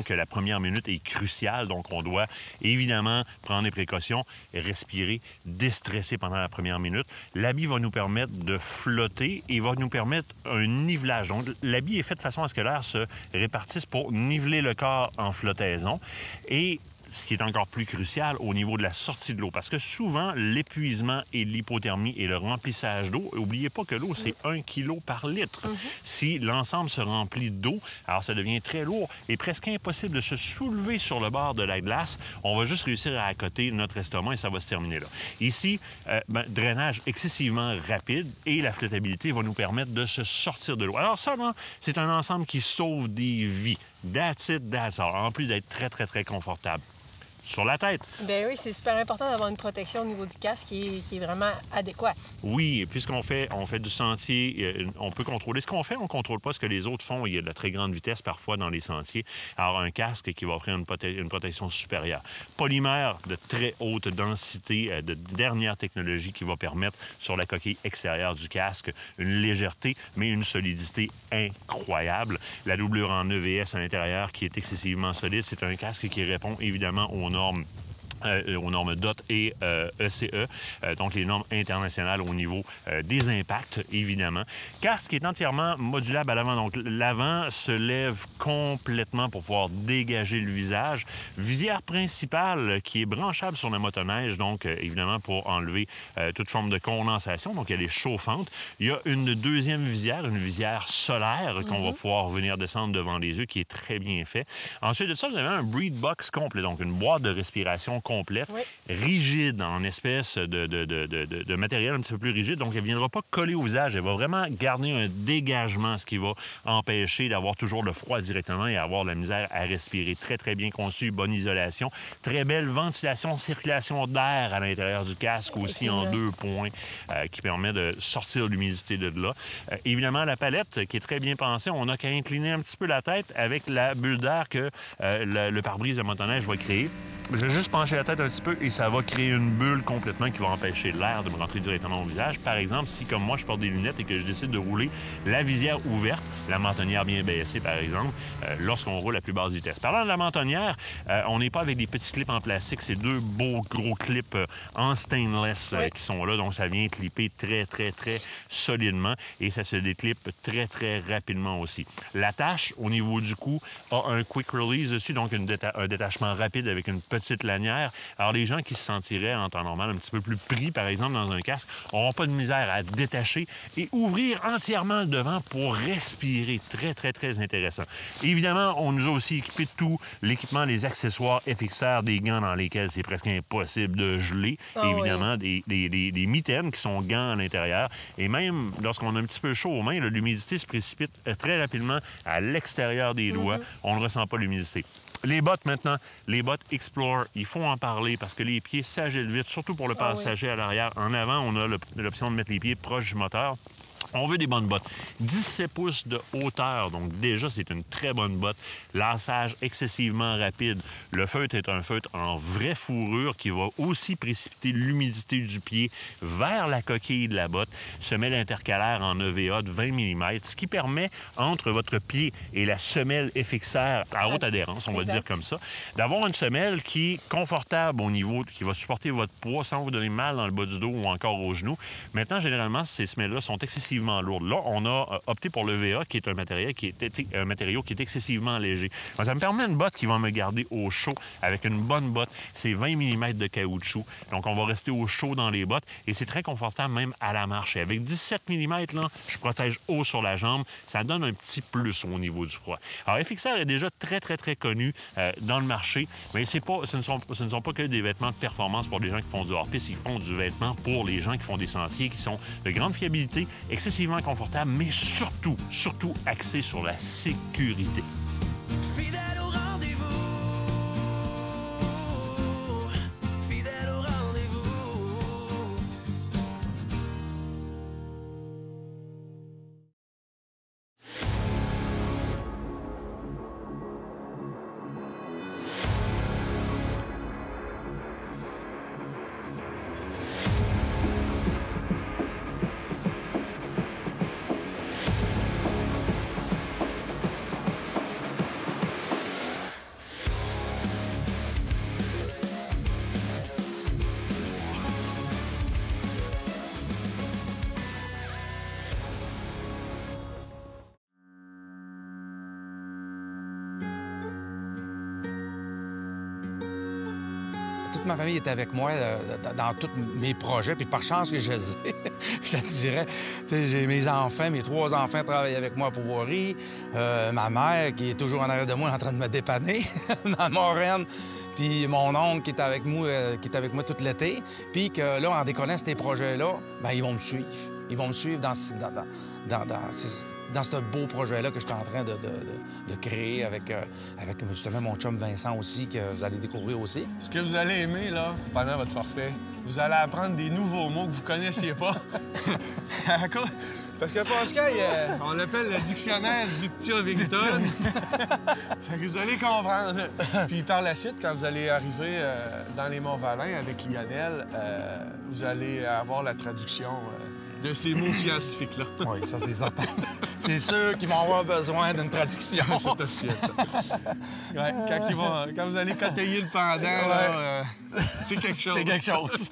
que la première minute est cruciale, donc on doit évidemment prendre des précautions, respirer, déstresser pendant la première minute. L'habit va nous permettre de flotter et va nous permettre un nivelage. Donc, l'habit est fait de façon à ce que l'air se répartisse pour niveler le corps en flottaison. Et ce qui est encore plus crucial au niveau de la sortie de l'eau. Parce que souvent, l'épuisement et l'hypothermie et le remplissage d'eau, n'oubliez pas que l'eau, c'est 1 kg par litre. Si l'ensemble se remplit d'eau, alors ça devient très lourd et presque impossible de se soulever sur le bord de la glace. On va juste réussir à accoter notre estomac et ça va se terminer là. Ici, drainage excessivement rapide et la flottabilité va nous permettre de se sortir de l'eau. Alors ça, c'est un ensemble qui sauve des vies. That's it, that's all. En plus d'être très, très, très confortable. Sur la tête. Bien oui, c'est super important d'avoir une protection au niveau du casque qui est vraiment adéquate. Oui, puisqu'on fait du sentier, on peut contrôler. Ce qu'on fait, on ne contrôle pas ce que les autres font. Il y a de la très grande vitesse parfois dans les sentiers. Alors, un casque qui va offrir une protection supérieure. Polymère de très haute densité, de dernière technologie qui va permettre sur la coquille extérieure du casque une légèreté, mais une solidité incroyable. La doublure en EVS à l'intérieur qui est excessivement solide. C'est un casque qui répond évidemment aux normes DOT et ECE, donc les normes internationales au niveau des impacts, évidemment. Casque qui est entièrement modulable à l'avant. Donc, l'avant se lève complètement pour pouvoir dégager le visage. Visière principale qui est branchable sur la motoneige, donc, évidemment, pour enlever toute forme de condensation. Donc, elle est chauffante. Il y a une deuxième visière, une visière solaire qu'on va pouvoir venir descendre devant les yeux, qui est très bien fait. Ensuite de ça, vous avez un breathe box complet, donc une boîte de respiration complète, rigide, en espèce de matériel un petit peu plus rigide. Donc, elle ne viendra pas coller au visage. Elle va vraiment garder un dégagement, ce qui va empêcher d'avoir toujours le froid directement et avoir de la misère à respirer. Très, très bien conçu, bonne isolation. Très belle ventilation, circulation d'air à l'intérieur du casque aussi en 2 points qui permet de sortir l'humidité de là. Évidemment, la palette qui est très bien pensée. On n'a qu'à incliner un petit peu la tête avec la bulle d'air que le pare-brise de motoneige va créer. Je vais juste pencher la tête un petit peu et ça va créer une bulle complètement qui va empêcher l'air de me rentrer directement au visage. Par exemple, si, comme moi, je porte des lunettes et que je décide de rouler la visière ouverte, la mentonnière bien baissée, par exemple, lorsqu'on roule à plus basse vitesse. Parlant de la mentonnière, on n'est pas avec des petits clips en plastique. C'est 2 beaux gros clips en stainless qui sont là. Donc, ça vient clipper très, très, très solidement et ça se déclippe très, très rapidement aussi. L'attache, au niveau du cou, a un quick release dessus, donc un détachement rapide avec une petite lanière. Alors, les gens qui se sentiraient en temps normal un petit peu plus pris, par exemple, dans un casque, n'auront pas de misère à détacher et ouvrir entièrement le devant pour respirer. Très, très, très intéressant. Évidemment, on nous a aussi équipé de tout l'équipement, les accessoires FXR, des gants dans lesquels c'est presque impossible de geler. Évidemment, des mitaines qui sont gants à l'intérieur. Et même lorsqu'on a un petit peu chaud aux mains, l'humidité se précipite très rapidement à l'extérieur des doigts. On ne ressent pas l'humidité. Les bottes, maintenant, les bottes Explore, il faut en parler parce que les pieds s'agilent vite, surtout pour le passager à l'arrière. En avant, on a l'option de mettre les pieds proches du moteur. On veut des bonnes bottes. 17 pouces de hauteur, donc déjà, c'est une très bonne botte. Lassage excessivement rapide. Le feutre est un feutre en vraie fourrure qui va aussi précipiter l'humidité du pied vers la coquille de la botte. Semelle intercalaire en EVA de 20 mm, ce qui permet, entre votre pied et la semelle FXR à haute adhérence, on va dire comme ça, d'avoir une semelle qui est confortable au niveau, qui va supporter votre poids sans vous donner mal dans le bas du dos ou encore au genou. Maintenant, généralement, ces semelles-là sont excessivement lourde. Là, on a opté pour le VA, qui est un matériau qui est excessivement léger. Donc, ça me permet une botte qui va me garder au chaud avec une bonne botte. C'est 20 mm de caoutchouc. Donc, on va rester au chaud dans les bottes et c'est très confortable même à la marche. Et avec 17 mm, là, je protège haut sur la jambe. Ça donne un petit plus au niveau du froid. Alors, FXR est déjà très, très, très connu dans le marché, mais ce ne sont pas que des vêtements de performance pour les gens qui font du hors-piste. Ils font du vêtement pour les gens qui font des sentiers qui sont de grande fiabilité, excessivement confortable, mais surtout axé sur la sécurité. Fidèle au rendez-vous. Fidèle au rendez-vous. toute ma famille est avec moi dans tous mes projets. Puis par chance que je te dirais, j'ai mes enfants, mes 3 enfants travaillent avec moi à Pourvoirie. Ma mère qui est toujours en arrière de moi en train de me dépanner dans Montréal. Puis mon oncle qui est avec moi tout l'été. Puis que là, en déconnant ces projets-là, bien, ils vont me suivre. Ils vont me suivre dans ce beau projet-là que je suis en train de créer avec justement mon chum Vincent aussi, que vous allez découvrir aussi. Ce que vous allez aimer, là, pendant votre forfait, vous allez apprendre des nouveaux mots que vous connaissiez pas. Parce que Pascal, on l'appelle le dictionnaire du petit Ovington. Fait que vous allez comprendre. Puis par la suite, quand vous allez arriver dans les Monts-Valin avec Lionel, vous allez avoir la traduction de ces mots scientifiques-là. Oui, ça, c'est certain. C'est sûr qu'ils vont avoir besoin d'une traduction. C'est officiel, ça. Ouais, quand vous allez cotailler le pendant, là, c'est quelque chose. C'est quelque chose.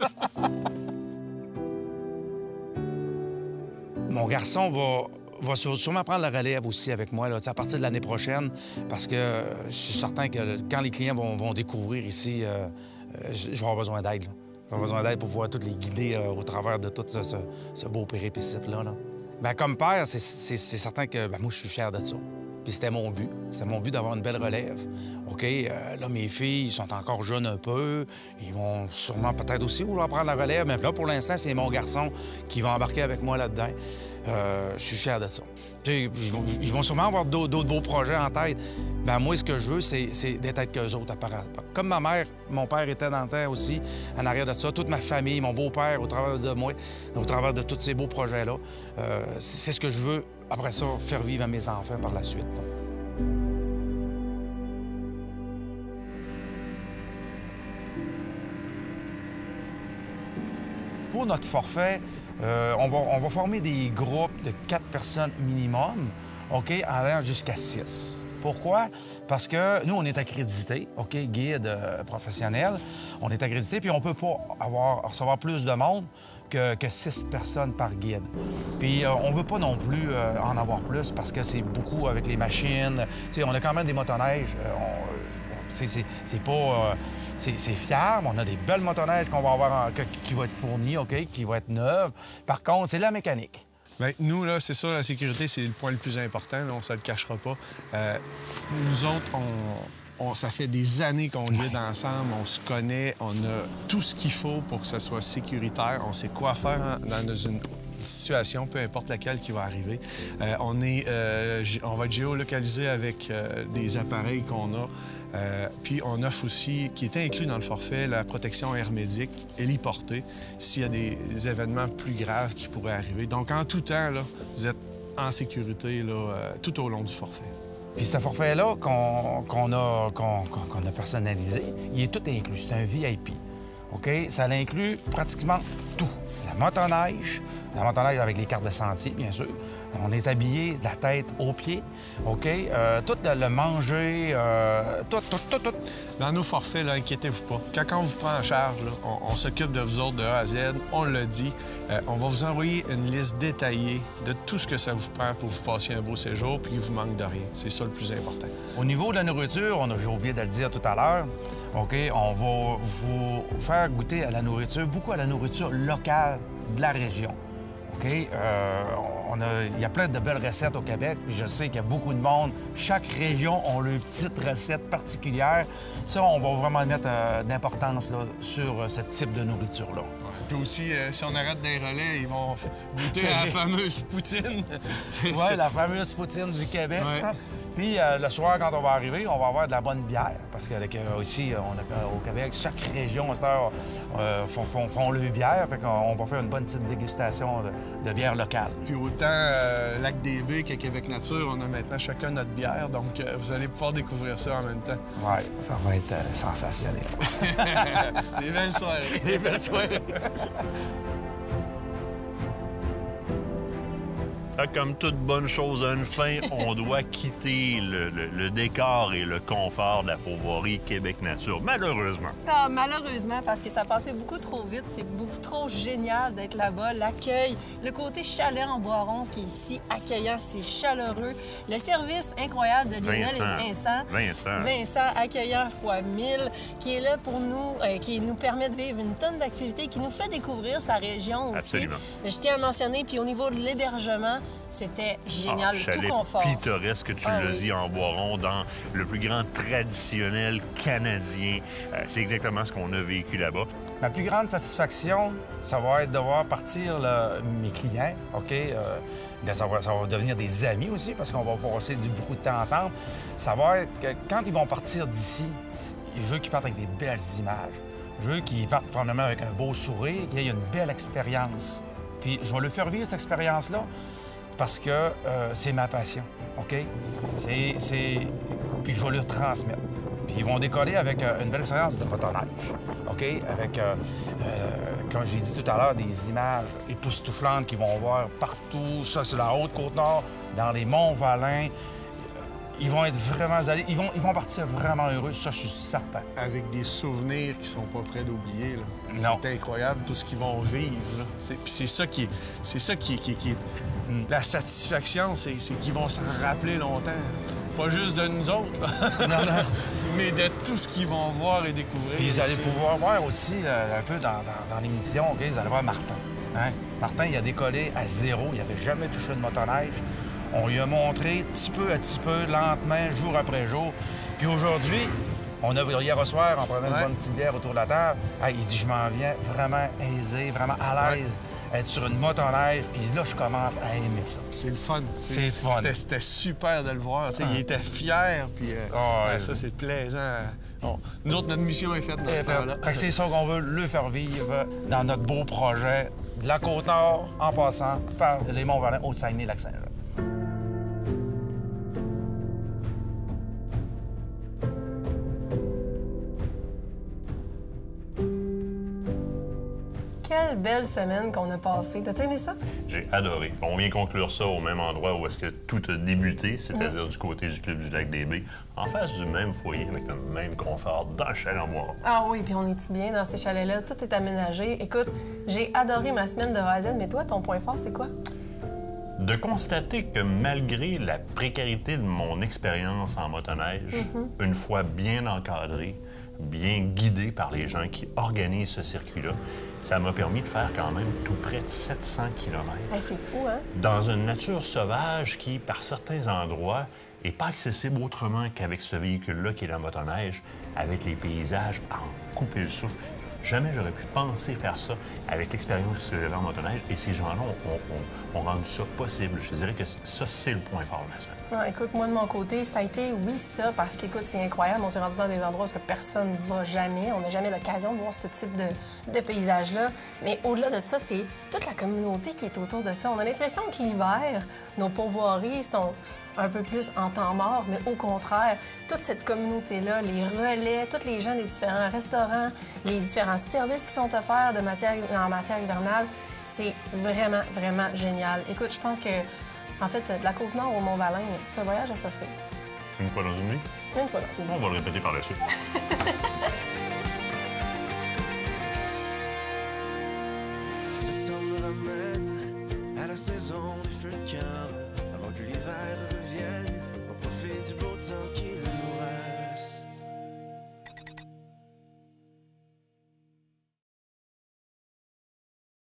Mon garçon va sûrement prendre la relève aussi avec moi là, à partir de l'année prochaine, parce que je suis certain que quand les clients vont découvrir ici, je vais avoir besoin d'aide. Je vais avoir besoin d'aide pour pouvoir tous les guider au travers de tout ce beau périple-là. Bien, comme père, c'est certain que moi, je suis fier de ça. Puis c'était mon but. C'était mon but d'avoir une belle relève. OK, là, mes filles ils sont encore jeunes un peu. Ils vont sûrement peut-être aussi vouloir prendre la relève. Mais là, pour l'instant, c'est mon garçon qui va embarquer avec moi là-dedans. Je suis fier de ça. Ils vont sûrement avoir d'autres beaux projets en tête. Bien, moi, ce que je veux, c'est d'être avec eux autres. Comme ma mère, mon père était dans le temps aussi, en arrière de ça. Toute ma famille, mon beau-père, au travers de moi, au travers de tous ces beaux projets-là. C'est ce que je veux, après ça, faire vivre à mes enfants par la suite. Là. Pour notre forfait, on va former des groupes de 4 personnes minimum, OK, allant jusqu'à 6. Pourquoi? Parce que nous, on est accrédité, OK, guide professionnel. On est accrédité, puis on ne peut pas recevoir plus de monde que 6 personnes par guide. Puis on ne veut pas non plus en avoir plus parce que c'est beaucoup avec les machines. Tu sais, on a quand même des motoneiges. C'est pas... C'est fiable, on a des belles motoneiges qu'on va avoir qui vont être fournies, OK, qui vont être neuves. Par contre, c'est la mécanique. Bien, nous, là, c'est ça, la sécurité, c'est le point le plus important, là, on ne se le cachera pas. Nous autres, ça fait des années qu'on guide ensemble, on se connaît, on a tout ce qu'il faut pour que ça soit sécuritaire, on sait quoi faire dans une situation, peu importe laquelle qui va arriver. On va être géolocalisé avec des appareils qu'on a. Puis on offre aussi, qui est inclus dans le forfait, la protection hermétique héliportée s'il y a des événements plus graves qui pourraient arriver. Donc en tout temps, là, vous êtes en sécurité là, tout au long du forfait. Puis ce forfait-là qu'on a personnalisé, il est tout inclus. C'est un VIP. OK? Ça inclut pratiquement tout. La motoneige avec les cartes de sentier, bien sûr. On est habillé de la tête aux pieds, OK? Tout le manger, tout. Dans nos forfaits, là, inquiétez-vous pas. Quand on vous prend en charge, là, on s'occupe de vous autres de A à Z, on le dit. On va vous envoyer une liste détaillée de tout ce que ça vous prend pour vous passer un beau séjour puis qu'il vous manque de rien. C'est ça le plus important. Au niveau de la nourriture, j'ai oublié de le dire tout à l'heure, OK? On va vous faire goûter à la nourriture, beaucoup à la nourriture locale de la région. OK? Il y a plein de belles recettes au Québec, puis je sais qu'il y a beaucoup de monde. Chaque région a leurs petites recettes particulières. Ça, on va vraiment mettre d'importance sur ce type de nourriture-là. Ouais. Puis aussi, si on arrête des relais, ils vont goûter à la fameuse poutine. Oui, la fameuse poutine du Québec. Ouais. Puis le soir, quand on va arriver, on va avoir de la bonne bière. Parce qu'ici, au Québec, chaque région, à cette heure, font leur bière. Fait qu'on va faire une bonne petite dégustation de bière locale. Puis autant Lac des Baies qu'à Québec Nature, on a maintenant chacun notre bière. Donc, vous allez pouvoir découvrir ça en même temps. Oui, ça va être sensationnel. Des belles soirées. Des belles soirées. Comme toute bonne chose a une fin, on doit quitter le décor et le confort de la pourvoirie Québec Nature, malheureusement. Ah, malheureusement, parce que ça passait beaucoup trop vite. C'est beaucoup trop génial d'être là-bas. L'accueil, le côté chalet en Boiron qui est si accueillant, si chaleureux. Le service incroyable de Lionel et Vincent, accueillant fois 1000, qui est là pour nous, qui nous permet de vivre une tonne d'activités, qui nous fait découvrir sa région aussi. Absolument. Je tiens à le mentionner. Puis au niveau de l'hébergement, c'était génial, tout confort. Pittoresque, tu l'as dit, en Boiron, dans le plus grand traditionnel canadien. C'est exactement ce qu'on a vécu là-bas. Ma plus grande satisfaction, ça va être de voir partir mes clients, OK? Ça va devenir des amis aussi, parce qu'on va passer beaucoup de temps ensemble. Ça va être que quand ils vont partir d'ici, je veux qu'ils partent avec des belles images. Je veux qu'ils partent probablement avec un beau sourire, qu'il y ait une belle expérience. Puis je vais leur faire vivre cette expérience-là parce que c'est ma passion, OK? Puis je vais leur transmettre. Puis ils vont décoller avec une belle expérience de motoneige, OK? Avec, comme j'ai dit tout à l'heure, des images époustouflantes qu'ils vont voir partout, ça sur la Haute-Côte-Nord, dans les Monts-Valin. Ils vont être vraiment... Ils vont partir vraiment heureux, ça, je suis certain. Avec des souvenirs qui sont pas prêts d'oublier, là. Non. C'est incroyable, tout ce qu'ils vont vivre, là. Puis c'est ça qui est... La satisfaction, c'est qu'ils vont s'en rappeler longtemps. Pas juste de nous autres, là. Non. Mais de tout ce qu'ils vont voir et découvrir. Puis vous allez pouvoir voir aussi, un peu dans l'émission, OK, vous allez voir Martin. Hein? Martin, il a décollé à zéro, il n'avait jamais touché de motoneige. On lui a montré petit peu à petit peu, lentement, jour après jour. Puis aujourd'hui, hier soir, on prenait une bonne petite bière autour de la table. Hey, il dit, je m'en viens vraiment aisé, vraiment à l'aise, être sur une motoneige. Et là, je commence à aimer ça. C'est le fun. C'est le fun. C'était super de le voir. Il était fier, puis ça, c'est plaisant. Bon, nous autres, notre mission est faite dans ce temps-là. Fait que c'est ça qu'on veut le faire vivre dans notre beau projet de la Côte-Nord, en passant par les Monts-Valin au Saguenay-Lac-Saint-Jean. Quelle belle semaine qu'on a passée. T'as-tu aimé ça? J'ai adoré. On vient conclure ça au même endroit où est-ce que tout a débuté, c'est-à-dire du côté du Club du Lac-des-Baies, en face du même foyer, avec le même confort, dans le chalet en Boiron. Ah oui, puis on est bien dans ces chalets-là. Tout est aménagé. Écoute, j'ai adoré ma semaine de A à Z, mais toi, ton point fort, c'est quoi? De constater que malgré la précarité de mon expérience en motoneige, une fois bien encadrée, bien guidée par les gens qui organisent ce circuit-là, ça m'a permis de faire quand même tout près de 700 km. Hey, c'est fou, hein? Dans une nature sauvage qui, par certains endroits, n'est pas accessible autrement qu'avec ce véhicule-là qui est la motoneige, avec les paysages à en couper le souffle. Jamais j'aurais pu penser faire ça avec l'expérience que j'avais en motoneige. Et ces gens-là ont rendu ça possible. Je dirais que ça, c'est le point fort de la semaine. Non, écoute, moi, de mon côté, ça a été, oui, ça, parce qu'écoute, c'est incroyable. On s'est rendu dans des endroits où personne ne va jamais. On n'a jamais l'occasion de voir ce type de paysage-là. Mais au-delà de ça, c'est toute la communauté qui est autour de ça. On a l'impression que l'hiver, nos pourvoiries sont un peu plus en temps mort, mais au contraire, toute cette communauté-là, les relais, tous les gens des différents restaurants, les différents services qui sont offerts en matière hivernale, c'est vraiment, vraiment génial. Écoute, je pense que, en fait, de la Côte-Nord au Mont-Valin, c'est un voyage à s'offrir. Une fois dans une nuit? Une fois dans une nuit. On va le répéter par la suite.